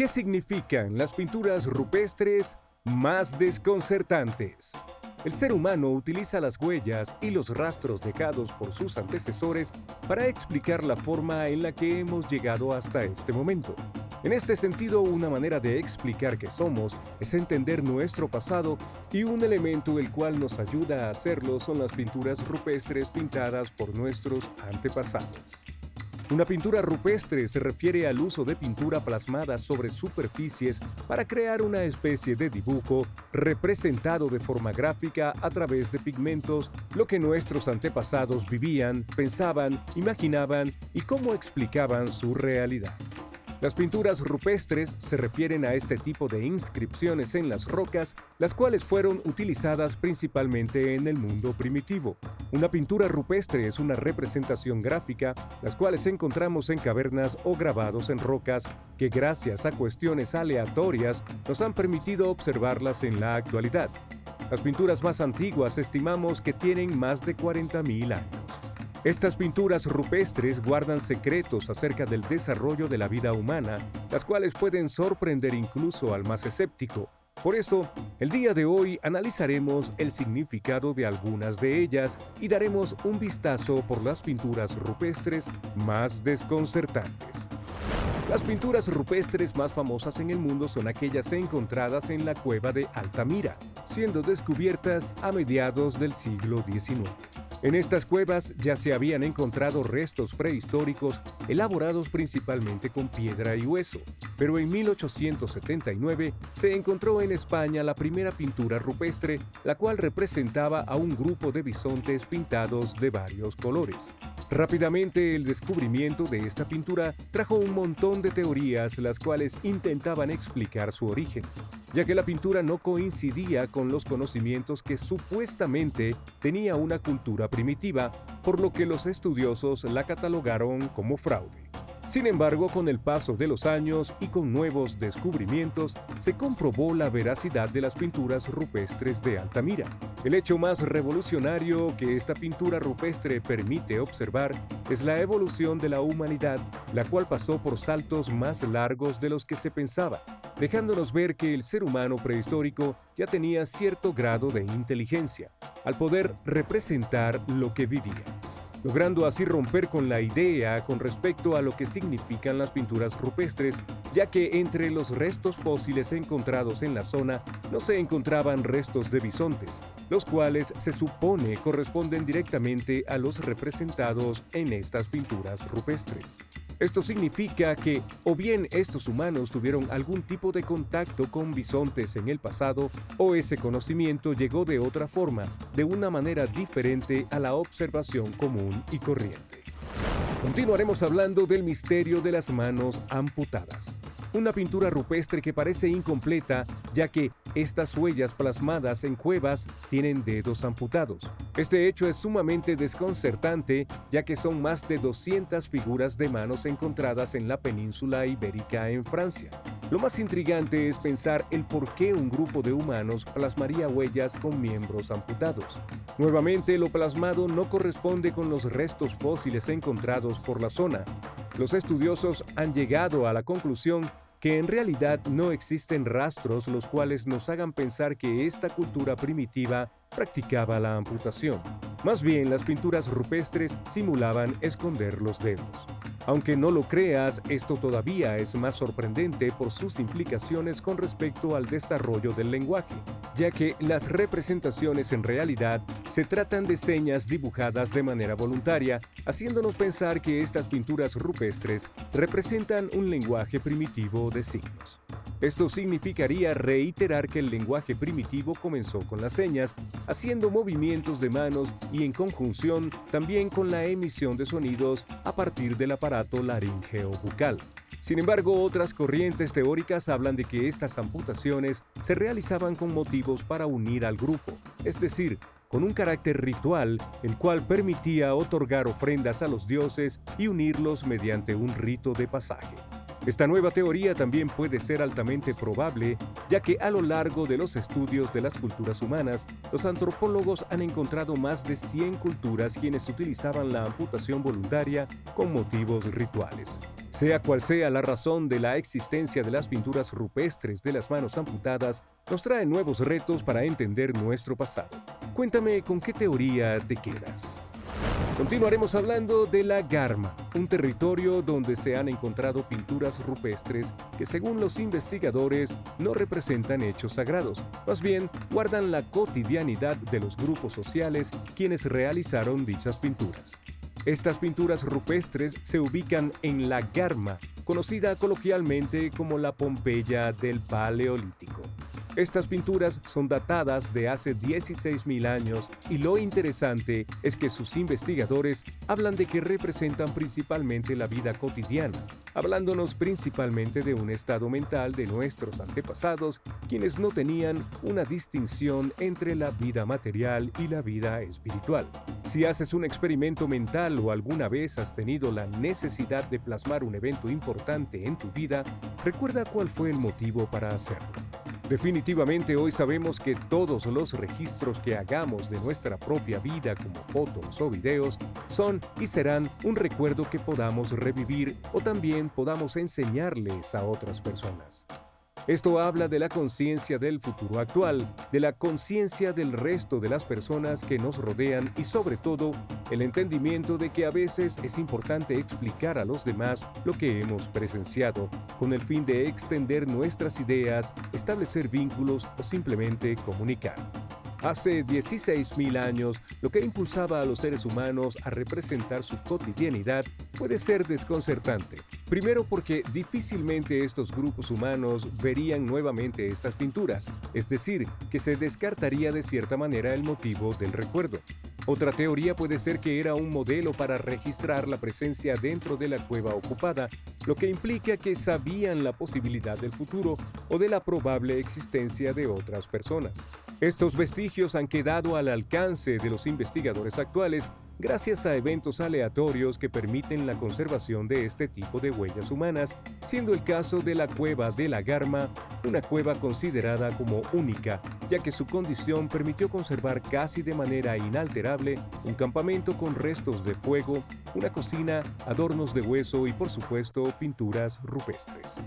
¿Qué significan las pinturas rupestres más desconcertantes? El ser humano utiliza las huellas y los rastros dejados por sus antecesores para explicar la forma en la que hemos llegado hasta este momento. En este sentido, una manera de explicar qué somos es entender nuestro pasado, y un elemento el cual nos ayuda a hacerlo son las pinturas rupestres pintadas por nuestros antepasados. Una pintura rupestre se refiere al uso de pintura plasmada sobre superficies para crear una especie de dibujo representado de forma gráfica a través de pigmentos, lo que nuestros antepasados vivían, pensaban, imaginaban y cómo explicaban su realidad. Las pinturas rupestres se refieren a este tipo de inscripciones en las rocas, las cuales fueron utilizadas principalmente en el mundo primitivo. Una pintura rupestre es una representación gráfica, las cuales encontramos en cavernas o grabados en rocas que, gracias a cuestiones aleatorias, nos han permitido observarlas en la actualidad. Las pinturas más antiguas estimamos que tienen más de 40.000 años. Estas pinturas rupestres guardan secretos acerca del desarrollo de la vida humana, las cuales pueden sorprender incluso al más escéptico. Por eso, el día de hoy analizaremos el significado de algunas de ellas y daremos un vistazo por las pinturas rupestres más desconcertantes. Las pinturas rupestres más famosas en el mundo son aquellas encontradas en la cueva de Altamira, siendo descubiertas a mediados del siglo XIX. En estas cuevas ya se habían encontrado restos prehistóricos elaborados principalmente con piedra y hueso, pero en 1879 se encontró en España la primera pintura rupestre, la cual representaba a un grupo de bisontes pintados de varios colores. Rápidamente, el descubrimiento de esta pintura trajo un montón de teorías, las cuales intentaban explicar su origen, ya que la pintura no coincidía con los conocimientos que supuestamente tenía una cultura primitiva, por lo que los estudiosos la catalogaron como fraude. Sin embargo, con el paso de los años y con nuevos descubrimientos, se comprobó la veracidad de las pinturas rupestres de Altamira. El hecho más revolucionario que esta pintura rupestre permite observar es la evolución de la humanidad, la cual pasó por saltos más largos de los que se pensaba, dejándonos ver que el ser humano prehistórico ya tenía cierto grado de inteligencia, al poder representar lo que vivía, logrando así romper con la idea con respecto a lo que significan las pinturas rupestres, ya que entre los restos fósiles encontrados en la zona no se encontraban restos de bisontes, los cuales se supone corresponden directamente a los representados en estas pinturas rupestres. Esto significa que o bien estos humanos tuvieron algún tipo de contacto con bisontes en el pasado, o ese conocimiento llegó de otra forma, de una manera diferente a la observación común y corriente. Continuaremos hablando del misterio de las manos amputadas. Una pintura rupestre que parece incompleta, ya que estas huellas plasmadas en cuevas tienen dedos amputados. Este hecho es sumamente desconcertante, ya que son más de 200 figuras de manos encontradas en la península ibérica en Francia. Lo más intrigante es pensar el por qué un grupo de humanos plasmaría huellas con miembros amputados. Nuevamente, lo plasmado no corresponde con los restos fósiles encontrados por la zona. Los estudiosos han llegado a la conclusión que en realidad no existen rastros los cuales nos hagan pensar que esta cultura primitiva practicaba la amputación. Más bien, las pinturas rupestres simulaban esconder los dedos. Aunque no lo creas, esto todavía es más sorprendente por sus implicaciones con respecto al desarrollo del lenguaje, ya que las representaciones en realidad se tratan de señas dibujadas de manera voluntaria, haciéndonos pensar que estas pinturas rupestres representan un lenguaje primitivo de signos. Esto significaría reiterar que el lenguaje primitivo comenzó con las señas, haciendo movimientos de manos y en conjunción también con la emisión de sonidos a partir del aparato laríngeo bucal. Sin embargo, otras corrientes teóricas hablan de que estas amputaciones se realizaban con motivos para unir al grupo, es decir, con un carácter ritual, el cual permitía otorgar ofrendas a los dioses y unirlos mediante un rito de pasaje. Esta nueva teoría también puede ser altamente probable, ya que a lo largo de los estudios de las culturas humanas, los antropólogos han encontrado más de 100 culturas quienes utilizaban la amputación voluntaria con motivos rituales. Sea cual sea la razón de la existencia de las pinturas rupestres de las manos amputadas, nos trae nuevos retos para entender nuestro pasado. Cuéntame con qué teoría te quedas. Continuaremos hablando de la Garma, un territorio donde se han encontrado pinturas rupestres que, según los investigadores, no representan hechos sagrados, más bien guardan la cotidianidad de los grupos sociales quienes realizaron dichas pinturas. Estas pinturas rupestres se ubican en la Garma, conocida coloquialmente como la Pompeya del Paleolítico. Estas pinturas son datadas de hace 16.000 años y lo interesante es que sus investigadores hablan de que representan principalmente la vida cotidiana, hablándonos principalmente de un estado mental de nuestros antepasados, quienes no tenían una distinción entre la vida material y la vida espiritual. Si haces un experimento mental o alguna vez has tenido la necesidad de plasmar un evento importante en tu vida, recuerda cuál fue el motivo para hacerlo. Definitivamente hoy sabemos que todos los registros que hagamos de nuestra propia vida como fotos o videos son y serán un recuerdo que podamos revivir o también podamos enseñarles a otras personas. Esto habla de la conciencia del futuro actual, de la conciencia del resto de las personas que nos rodean y sobre todo el entendimiento de que a veces es importante explicar a los demás lo que hemos presenciado, con el fin de extender nuestras ideas, establecer vínculos o simplemente comunicar. Hace 16.000 años, lo que impulsaba a los seres humanos a representar su cotidianidad puede ser desconcertante. Primero porque difícilmente estos grupos humanos verían nuevamente estas pinturas, es decir, que se descartaría de cierta manera el motivo del recuerdo. Otra teoría puede ser que era un modelo para registrar la presencia dentro de la cueva ocupada, lo que implica que sabían la posibilidad del futuro o de la probable existencia de otras personas. Estos vestigios han quedado al alcance de los investigadores actuales gracias a eventos aleatorios que permiten la conservación de este tipo de huellas humanas, siendo el caso de la cueva de la Garma una cueva considerada como única, ya que su condición permitió conservar casi de manera inalterable un campamento con restos de fuego, una cocina, adornos de hueso y por supuesto pinturas rupestres.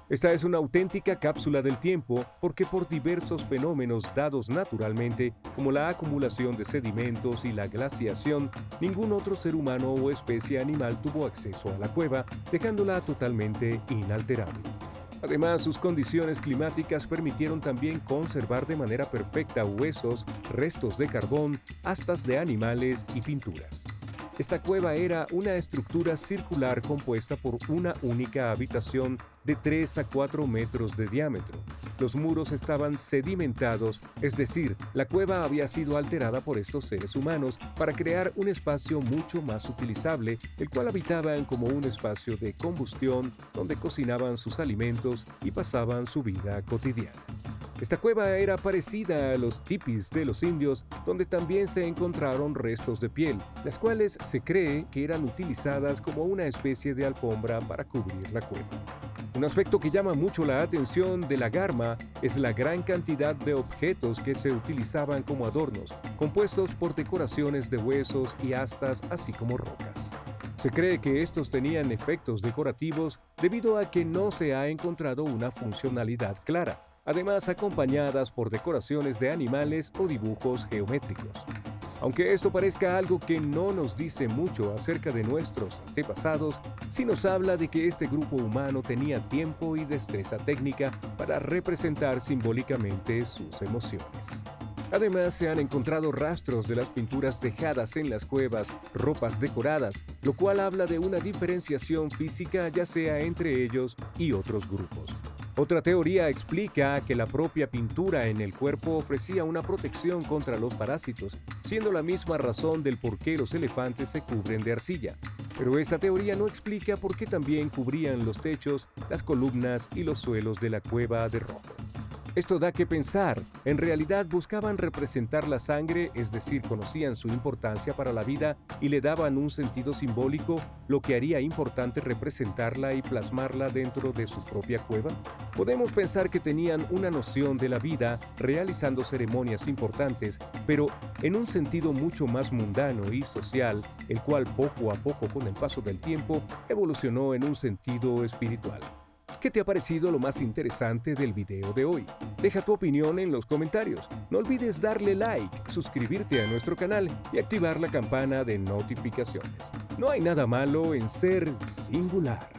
Esta es una auténtica cápsula del tiempo porque por diversos fenómenos dados naturalmente, como la acumulación de sedimentos y la glaciación, ningún otro ser humano o especie animal tuvo acceso a la cueva, dejándola totalmente inalterable. Además, sus condiciones climáticas permitieron también conservar de manera perfecta huesos, restos de carbón, astas de animales y pinturas. Esta cueva era una estructura circular compuesta por una única habitación de 3 a 4 metros de diámetro. Los muros estaban sedimentados, es decir, la cueva había sido alterada por estos seres humanos para crear un espacio mucho más utilizable, el cual habitaban como un espacio de combustión donde cocinaban sus alimentos y pasaban su vida cotidiana. Esta cueva era parecida a los tipis de los indios, donde también se encontraron restos de piel, las cuales se cree que eran utilizadas como una especie de alfombra para cubrir la cueva. Un aspecto que llama mucho la atención de la Garma es la gran cantidad de objetos que se utilizaban como adornos, compuestos por decoraciones de huesos y astas, así como rocas. Se cree que estos tenían efectos decorativos debido a que no se ha encontrado una funcionalidad clara, además acompañadas por decoraciones de animales o dibujos geométricos. Aunque esto parezca algo que no nos dice mucho acerca de nuestros antepasados, sí nos habla de que este grupo humano tenía tiempo y destreza técnica para representar simbólicamente sus emociones. Además, se han encontrado rastros de las pinturas dejadas en las cuevas, ropas decoradas, lo cual habla de una diferenciación física ya sea entre ellos y otros grupos. Otra teoría explica que la propia pintura en el cuerpo ofrecía una protección contra los parásitos, siendo la misma razón del por qué los elefantes se cubren de arcilla. Pero esta teoría no explica por qué también cubrían los techos, las columnas y los suelos de la cueva de rojo. Esto da que pensar. En realidad buscaban representar la sangre, es decir, conocían su importancia para la vida y le daban un sentido simbólico, lo que haría importante representarla y plasmarla dentro de su propia cueva. Podemos pensar que tenían una noción de la vida realizando ceremonias importantes, pero en un sentido mucho más mundano y social, el cual poco a poco con el paso del tiempo evolucionó en un sentido espiritual. ¿Qué te ha parecido lo más interesante del video de hoy? Deja tu opinión en los comentarios. No olvides darle like, suscribirte a nuestro canal y activar la campana de notificaciones. No hay nada malo en ser singular.